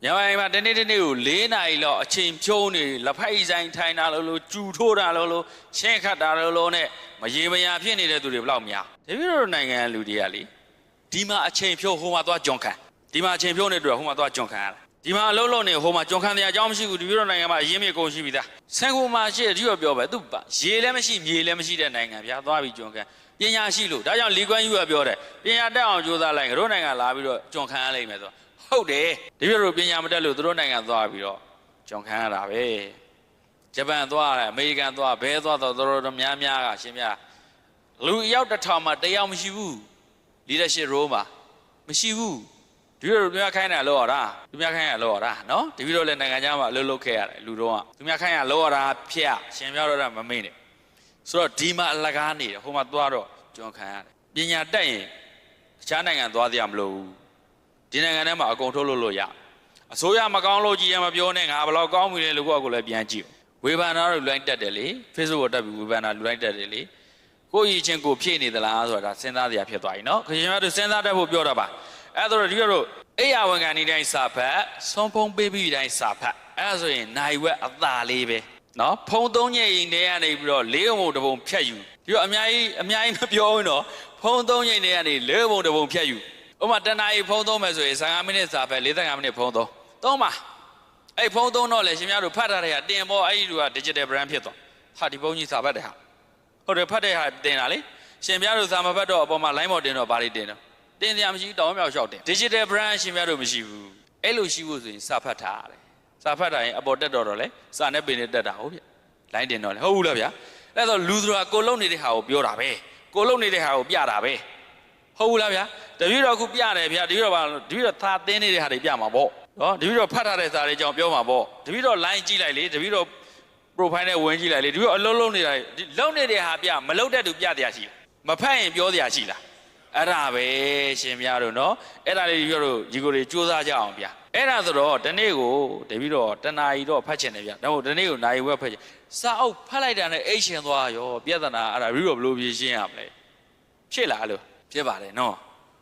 မြန်မာမှာတနေ့ကို၄နာရီလောက်အချိန်ဖြုံးနေလက်ဖက်ဆိုင်ထိုင်တာလို့ကျူထိုးတာလို့ရှင်းခတ်တာလို့နဲ့မရေမရာဖြစ်နေတဲ့သူတွေဘလောက်များတပည့်တော်နိုင်ငံလူတွေကလေဒီမှာအချိန်ဖြုံးဟိုမှာသွားကြုံခံဒီမှာအချိန်ဖြုံးနေတဲ့ဟိုမှာသွားကြုံခံရတာဒီမှာအလုံးလုံးနေဟိုမှာကြုံခံတဲ့အကြောင်းမရှိဘူးတပည့်တော်နိုင်ငံမှာအရင်မြေကုန်ရှိပြီသားဆန်ကိုမှာရှိတယ်ဒီတော့ပြောပဲသူရေလည်းမရှိမြေလည်းမရှိတဲ့နိုင်ငံဗျာသွားပြီးကြုံခံပညာရှိလို့ဒါကြောင့်လီကွမ်းယူကပြောတယ်ပညာတက်အောင်ကြိုးစားလိုက်တို့နိုင်ငံလာပြီးတော့ကြုံခံရလိမ့်မယ်ဆိုဟုတ်တယ်ဒီလိုပညာမတက်လို့တို့နိုင်ငံသွားပြီးတော့ကြုံခံရတာပဲဂျပန်သွားတယ်အမေရိကန်သွားဘဲသွားတော့တို့များကရှင်များလူရောက်1000မှာတယောက်မရှိဘူး leadership role မှာမရှိဘူးဒီလိုများခိုင်းတာလို့ရတာသူများခိုင်းရလို့ရတာနော်ဒီလိုလည်းနိုင်ငံခြားမှာအလုပ်လုပ်ခဲ့ရတယ်လူတော့ကသူများခိုင်းရလို့ရတာဖျက်ရှင်များတော့မမေ့နဲ့ဆိုတော့ဒီမှာအလကားနေတယ်ဟိုမှာသွားတော့ကြုံခံရတယ်ပညာတက်ရင်တခြားနိုင်ငံသွားသေးရမလို့ဘူးဒီနိုင်ငံထဲမှာအကုန်ထုတ်လို့ရအစိုးရမကောင်းလို့ကြည်ရမပြောနဲ့ငါဘယ်လောက်ကောင်းပြီလဲလို့ကိုလည်းပြန်ကြည့်ဝေဖန်တာတို့လူတိုင်းတက်တယ်လေ Facebook တက်ပြီးဝေဖန်တာလူတိုင်းတက်တယ်လေကိုယ့်ရည်ချင်းကိုဖြည့်နေသလားဆိုတာစဉ်းစားစရာဖြစ်သွားပြီနော်ခင်ဗျားတို့စဉ်းစားတတ်ဖို့ပြောတာပါအဲ့ဒါတော့ဒီကတော့အိယာဝန်ခံနေတိုင်းစာဖတ်ဆုံးဖုံးပေးပြီးတိုင်းစာဖတ်အဲ့ဒါဆိုရင်နိုင်ဝက်အသာလေးပဲနော်ဖုံးသုံးညရင်တည်းကနေပြီးတော့၄ဘုံတဘုံဖြတ်ယူဒီတော့အများကြီးမပြောဘူးနော်ဖုံးသုံးညရင်တည်းကနေ၄ဘုံတဘုံဖြတ်ယူဥပမာတနာရီဖုံးသုံးမယ်ဆိုရင်15မိနစ်စာဖတ်45မိနစ်ဖုံးသုံးပါအဲ့ဖုံးသုံးတော့လေရှင်များတို့ဖတ်ထားတဲ့ဟာတင်ပေါ်အဲ့ဒီလူက digital brand ဖြစ်သွားဟာဒီဘုံကြီးစာဖတ်တဲ့ဟာဟုတ်တယ်ဖတ်တဲ့ဟာတင်တာလေရှင်များတို့စာမဖတ်တော့အပေါ်မှာ line ပေါ်တင်တော့ဘာတွေတင်တော့တင်စရာမရှိတောင်းမြောက်လျှောက်တင် digital brand ရှင်များတို့မရှိဘူးအဲ့လိုရှိဖို့ဆိုရင်စာဖတ်ထားရတယ်စာဖတ်တာရင်အပေါ်တက်တော့လေစာနဲ့ပင်နဲ့တက်တာဟုတ်ဗျ line တင်တော့လေဟုတ်ဘူးလားဗျာအဲ့တော့လူဆိုတာကိုလုံနေတဲ့ဟာကိုပြောတာပဲကိုလုံနေတဲ့ဟာကိုပြတာပဲဟုတ်ဘူးလားဗျာတပည့်တော်အခုပြတယ်ဗျာတပည့်တော်သာသင်နေတဲ့ဟာတွေပြမှာပေါ့နော်တပည့်တော်ဖတ်ထားတဲ့စာတွေကြောင့်ပြောမှာပေါ့တပည့်တော် line ကြည့်လိုက်လေတပည့်တော် profile နဲ့ဝင်ကြည့်လိုက်လေတပည့်တော်အလုံးလုံးနေတာလုံနေတဲ့ဟာပြမလုံတဲ့သူပြတရားရှိမဖတ်ရင်ပြောတရားရှိလားအဲ့ဒါပဲရှင်များတို့နော်အဲ့ဒါလေးပြောလို့ဒီကိုတွေစူးစမ်းကြအောင်ဗျာအဲ့ဒါဆိုတော့ဒီနေ့ကိုတပည့်တော်တနာရီတော့ဖတ်ချင်တယ်ဗျာဒါမို့ဒီနေ့ကိုနာရီဝက်ဖတ်ချင်စာအုပ်ဖတ်လိုက်တာနဲ့အိတ်ရှင်သွားရောပြဿနာအဲ့ဒါတပည့်တော်ဘယ်လိုဖြေရှင်းရမလဲဖြစ်လားလို့ဖြစ်ပါတယ်နော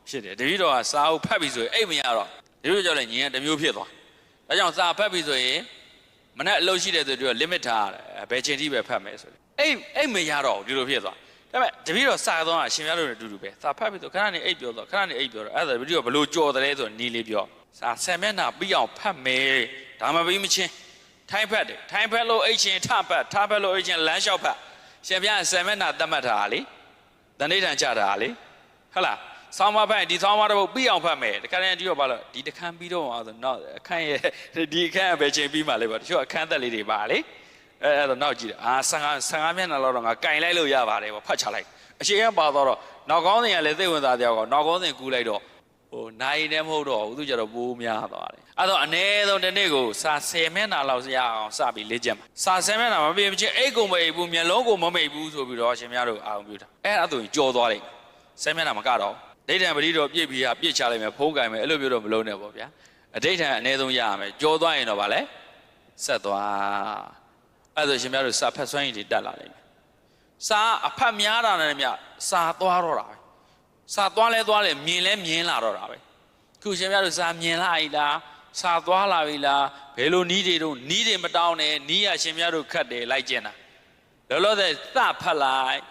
်ဖြစ်တယ်တပည့်တော်ကစာအုပ်ဖတ်ပြီဆိုရင်အိတ်မရတော့တပည့်တော်ကြောင့်လည်းညီကတစ်မျိုးဖြစ်သွားဒါကြောင့်စာဖတ်ပြီဆိုရင်မနဲ့အလုပ်ရှိတယ်ဆိုတော့ limit ထားရတယ်ဘယ်ချိန်ထိပဲဖတ်မယ်ဆိုရင်အိတ်မရတော့ဒီလိုဖြစ်သွားဒါပေမဲ့တပည့်တော်စာသုံးတာရှင်များတို့နဲ့အတူတူပဲစာဖတ်ပြီဆိုခဏနေအိတ်ပြောတော့ခဏနေအိတ်ပြောတော့အဲ့ဒါတပည့်တော်ဘလို့ကြော်တယ်လဲဆိုနီးလေးပြောစာ10မျက်နှာပြီးအောင်ဖတ်မယ်ဒါမှပြီးမချင်းထိုင်းဖတ်တယ်ထိုင်းဖတ်လို့အိတ်ချင်းထဖတ်လို့အိတ်ချင်းလမ်းလျှောက်ဖတ်ရှင်ပြ10မျက်နှာတတ်မှတ်ထားတာလေတဏိဋ္ဌာန်ချတာလေဟုတ်လားဆောင်းမဖတ်ဒီဆောင်းမတော့ပြီးအောင်ဖတ်မယ်တခါတည်းဒီတော့ဘာလို့ဒီတခန်းပြီးတော့အောင်ဆိုတော့အခန်းရဲ့ဒီအခန်းပဲချိန်ပြီးမှလေပေါ့တချို့အခန်းသက်လေးတွေပါလေအဲ့တော့နောက်ကြည့်တယ်15မျက်နှာလောက်တော့ငါကင်လိုက်လို့ရပါတယ်ပေါ့ဖတ်ချလိုက်အရှိန်ကပါတော့နောက်ကောင်းစဉ်ကလည်းသိဝင်သားတယောက်ကနောက်ကောင်းစဉ်ကူးလိုက်တော့ဟိုနိုင်နေမဟုတ်တော့ဘူးသူကြတော့ပိုးများသွားတယ်အဲ့တော့အနည်းဆုံးတစ်နေ့ကိုစာ10မျက်နှာလောက်ရအောင်စပြီးလေ့ကျင့်ပါစာ10မျက်နှာမပြေမချင်းအိတ်ကုန်မအိတ်ဘူးမျက်လုံးကိုမမိတ်ဘူးဆိုပြီးတော့ရှင်များတို့အာရုံပြုတာအဲ့ဒါဆိုရင်ကြော်သွားလိုက်10မျက်နှာမကတော့ဒိဋ္ဌံပတိတော်ပြည့်ပြီးပြည့်ချလိုက်မယ်ဖုံးကင်မယ်အဲ့လိုမျိုးတော့မလုံးနဲ့ပေါ့ဗျာအဒိဋ္ဌံအနည်းဆုံးရရမယ်ကြော်သွားရင်တော့ဗာလဲဆက်သွားအဲ့ဒါရှင်များတို့စာဖတ်စွမ်းရည်တွေတက်လာလိမ့်မယ်စာအဖတ်များတာနဲ့မြစာသွားတော့တာပဲစာသွားလဲမြင်လဲမြင်လာတော့တာပဲခုရှင်များတို့စာမြင်လာပြီလားစာသွားလာပြီလားဘယ်လိုနီးတွေတော့နီးတွေမတောင်းနဲ့နီးရရှင်များတို့ခတ်တယ်လိုက်ကျင်တာလောလောဆယ်စဖတ်လိုက်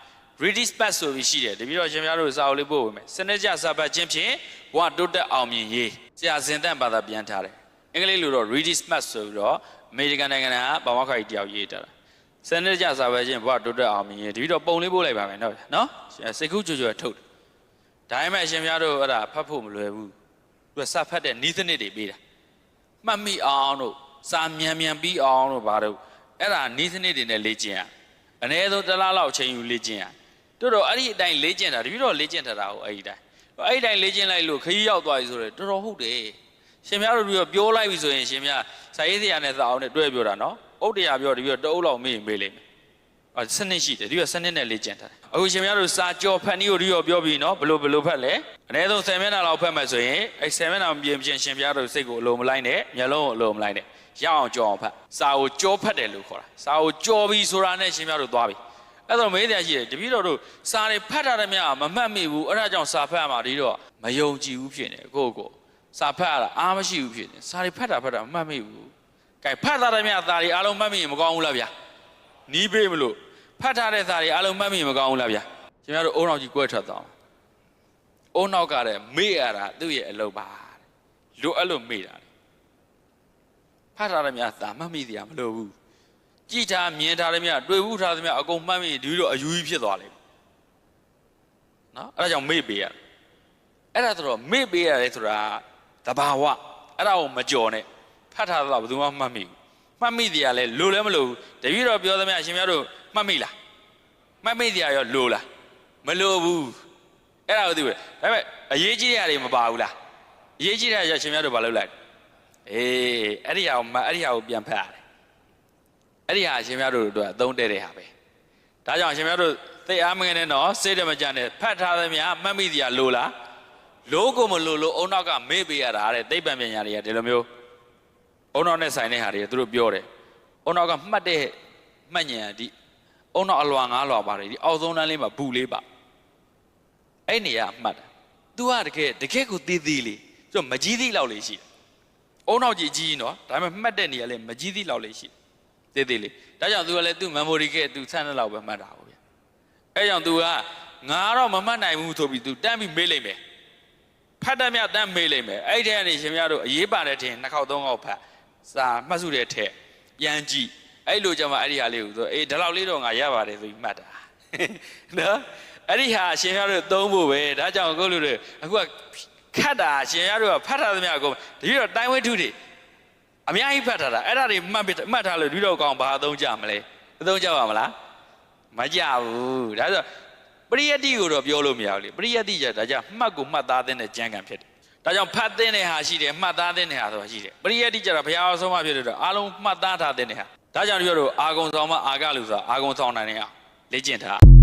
Reading Pass ဆိုပြီးရှိတယ်တပည့်တော်ရှင်များတို့စာအုပ်လေးပို့ပေးမယ်စနစ်ကျစာဖတ်ခြင်းဖြင့်ဘဝတိုးတက်အောင်မြင်ရေးဆရာစင်တန့်ဘာသာပြန်ထားတယ်အင်္ဂလိပ်လိုတော့ Reading Pass ဆိုပြီးတော့အမေရိကန်နိုင်ငံကဘာမှခါကြီးတယောက်ရေးထားတာစနစ်ကျစာဖတ်ခြင်းဘဝတိုးတက်အောင်မြင်ရေးတပည့်တော်ပုံလေးပို့လိုက်ပါမယ်နော်စိတ်ကူးကြွကြွထုတ်တယ်ဒါပေမဲ့ရှင်များတို့အဲ့ဒါဖတ်ဖို့မလွယ်ဘူးသူကစာဖတ်တဲ့နီးစနစ်တွေပေးတာမှတ်မိအောင်တို့စာမြန်ပြီးအောင်တို့ဘာတို့အဲ့ဒါနီးစနစ်တွေနဲ့လေ့ကျင့်ရအနည်းဆုံးတစ်လလောက်ချိန်ယူလေ့ကျင့်ရတို့တော့အဲ့ဒီအတိုင်းလေ့ကျင့်တာတပည့်တော်လေ့ကျင့်ထားတာကိုအဲ့ဒီတိုင်းလေ့ကျင့်လိုက်လို့ခရီးရောက်သွားပြီဆိုတော့တော်တော်ဟုတ်တယ်ရှင်များတို့ပြောလိုက်ပြီဆိုရင်ရှင်များစာရေးစရာနဲ့စာအောင်နဲ့တွဲပြောတာနော်ဥဒ္ဒရာပြောတပည့်တော်တအုပ်လောက်မေ့လိမ့်မယ်စနစ်ရှိတယ်ဒီကစနစ်နဲ့လေ့ကျင့်ထားတယ်အခုရှင်များတို့စာကြော်ဖတ်နည်းကိုဒီရောပြောပြီးနော်ဘလို့ဖတ်လဲအနည်းဆုံး10မျက်နှာလောက်ဖတ်မှဆိုရင်အဲ10မျက်နှာမပြင်းရှင်များတို့စိတ်ကိုအလိုမလိုက်နဲ့မျက်လုံးကိုအလိုမလိုက်နဲ့ရအောင်ကြော်အောင်ဖတ်စာကိုကြောဖတ်တယ်လို့ခေါ်တာစာကိုကြော်ပြီးဆိုတာနဲ့ရှင်များတို့သွားပြီအဲ့တော့မေးတယ်ရှိတယ်တပည့်တော်တို့စာတွေဖတ်တာတည်းများမမှတ်မိဘူးအဲ့ဒါကြောင့်စာဖတ်ရမှာဒီတော့မယုံကြည်ဘူးဖြစ်နေကို စာဖတ်ရတာအားမရှိဘူးဖြစ်နေစာတွေဖတ်တာမှတ်မိဘူးကဲဖတ်ထားတဲ့မြတ်သားတွေအားလုံးမှတ်မိရင်မကောင်းဘူးလားဗျာနီးပေးမလို့ဖတ်ထားတဲ့စာတွေအားလုံးမှတ်မိရင်မကောင်းဘူးလားဗျာကျွန်တော်တို့အုံနောက်ကြီးကွဲထွက်သွားအုံနောက်ကတဲ့မေ့ရတာသူ့ရဲ့အလုပ်ပါလိုအဲ့လိုမေ့တာဖတ်ထားတဲ့မြတ်သားမှတ်မိတရားမလိုဘူးကြည်ထားမြင်ထားတဲ့မြတ်တွေ့ဘူးထားတဲ့မြတ်အကုန်မှတ်မိဒီလိုအယူကြီးဖြစ်သွားလိမ့်နော်အဲ့ဒါကြောင့်မေ့ပေးရအဲ့ဒါဆိုတော့မေ့ပေးရတယ်ဆိုတာတဘာဝအဲ့ဒါကိုမကြော်နဲ့ဖတ်ထားတော့ဘယ်သူမှမှတ်မိဘူးမှတ်မိတရားလဲလိုလဲမလိုဘူးတပည့်တော်ပြောသမျှအရှင်မြတ်တို့မှတ်မိလားမှတ်မိတရားရောလိုလားမလိုဘူးအဲ့ဒါကိုသိပဲဒါပေမဲ့အရေးကြီးတဲ့အရာတွေမပါဘူးလားအရေးကြီးတဲ့အရာရှင်မြတ်တို့ဘာလုပ်လိုက်အေးအဲ့ဒီဟာကိုပြန်ဖတ်ရတယ်အဲ့ဒီဟာအရှင်မြတ်တို့အတွက်အသုံးတည့်တဲ့ဟာပဲဒါကြောင့်အရှင်မြတ်တို့သိအားမငယ်နဲ့တော့စိတ်တမကြနဲ့ဖတ်ထားသမျှမှတ်မိတရားလိုလားလိုကိုမလိုလို့အုံနောက်ကမေ့ပေးရတာတဲ့သိပ္ပံပညာတွေကဒီလိုမျိုးအုံနောက်နဲ့ဆိုင်တဲ့ဟာတွေသူတို့ပြောတယ်အုံနောက်ကမှတ်တဲ့မှတ်ဉာဏ်ဒီအုံနောက်အလွာ9လွာပါတယ်ဒီအောက်ဆုံးတန်းလေးမှာဘူးလေးပါအဲ့နေရမှတ်တာ तू ကတကယ်ကိုသေးသေးလေးသူမကြီးသေးလောက်လေးရှိတယ်အုံနောက်ကြီးကြီးနော်ဒါပေမဲ့မှတ်တဲ့နေရာလေးမကြီးသေးလောက်လေးရှိတယ်သေးသေးလေးဒါကြောင့် तू ကလည်း तू memory က तू ဆန်းတဲ့လောက်ပဲမှတ်တာဟုတ်ဗျအဲ့ကြောင့် तू ကငါတော့မမှတ်နိုင်ဘူးဆိုပြီး तू တန်းပြီးမေးလိုက်မယ်ဖတ်တဲ့မြတ်တန်းမေးလိုက်မယ်အဲ့ဒီကနေရှင်မြတ်တို့အရေးပါတဲ့ထင်2ခေါက်3ခေါက်ဖတ်စာမှတ်စုတဲ့ထက်ပြန်ကြည့်အဲ့လိုကြမှာအဲ့ဒီဟာလေးကိုဆိုအေးဒီလောက်လေးတော့ငါရပါတယ်ဆိုပြီးမှတ်တာနော်အဲ့ဒီဟာရှင်မြတ်တို့သုံးဖို့ပဲဒါကြောင့်ကိုလူတွေအခုကခတ်တာရှင်မြတ်တို့ကဖတ်ထားသမျှအကုန်တတိတော့တိုင်းဝဲထုတွေအများကြီးဖတ်ထားတာအဲ့ဒါတွေမှတ်ထားလို့ဒီတော့ကောင်ဘာအသုံးကြမလဲအသုံးကြပါမလားမကြဘူးဒါဆိုပရိယတ္တိကိုတော့ပြောလို့မရဘူးလေပရိယတ္တိကြဒါကြောင့်မှတ်ကိုမှတ်သားတဲ့ကြံကံဖြစ်တယ်ဒါကြောင့်ဖတ်တဲ့ဟာရှိတယ်မှတ်သားတဲ့ဟာဆိုတာရှိတယ်ပရိယတ္တိကြတော့ဘုရားအောင်ဆုံးမဖြစ်တဲ့တော့အားလုံးမှတ်သားထားတဲ့ဟာဒါကြောင့်ဒီလိုအာဂုံဆောင်မအာဂလူဆိုတာအာဂုံဆောင်နိုင်တဲ့ဟာလေ့ကျင့်ထား